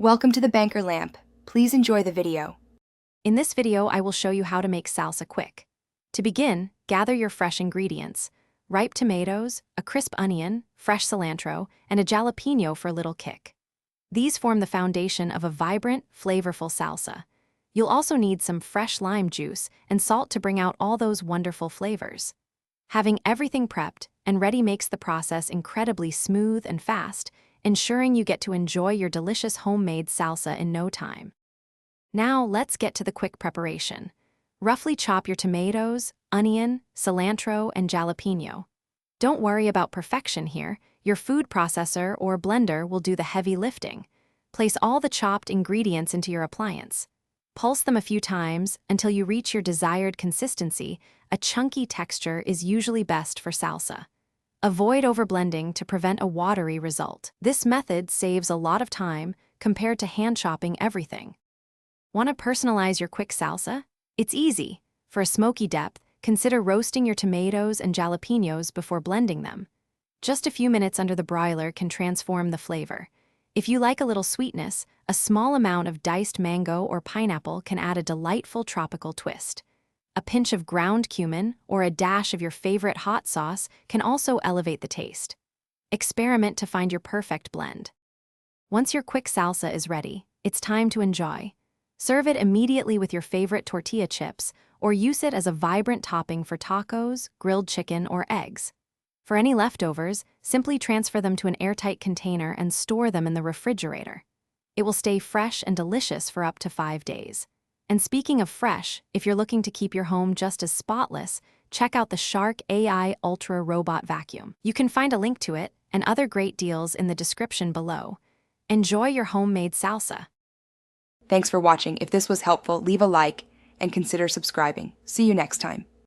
Welcome to the Banker Lamp. Please enjoy the video. In this video, I will show you how to make salsa quick. To begin, gather your fresh ingredients: ripe tomatoes, a crisp onion, fresh cilantro, and a jalapeno for a little kick. These form the foundation of a vibrant, flavorful salsa. You'll also need some fresh lime juice and salt to bring out all those wonderful flavors. Having everything prepped and ready makes the process incredibly smooth and fast, ensuring you get to enjoy your delicious homemade salsa in no time. Now let's get to the quick preparation. Roughly chop your tomatoes, onion, cilantro, and jalapeno. Don't worry about perfection here. Your food processor or blender will do the heavy lifting. Place all the chopped ingredients into your appliance. Pulse them a few times until you reach your desired consistency. A chunky texture is usually best for salsa. Avoid overblending to prevent a watery result. This method saves a lot of time compared to hand chopping everything. Want to personalize your quick salsa? It's easy. For a smoky depth, consider roasting your tomatoes and jalapenos before blending them. Just a few minutes under the broiler can transform the flavor. If you like a little sweetness, a small amount of diced mango or pineapple can add a delightful tropical twist. A pinch of ground cumin or a dash of your favorite hot sauce can also elevate the taste. Experiment to find your perfect blend. Once your quick salsa is ready, it's time to enjoy. Serve it immediately with your favorite tortilla chips or use it as a vibrant topping for tacos, grilled chicken, or eggs. For any leftovers, simply transfer them to an airtight container and store them in the refrigerator. It will stay fresh and delicious for up to 5 days. And speaking of fresh, if you're looking to keep your home just as spotless, check out the Shark AI Ultra Robot Vacuum. You can find a link to it and other great deals in the description below. Enjoy your homemade salsa. Thanks for watching. If this was helpful, leave a like and consider subscribing. See you next time.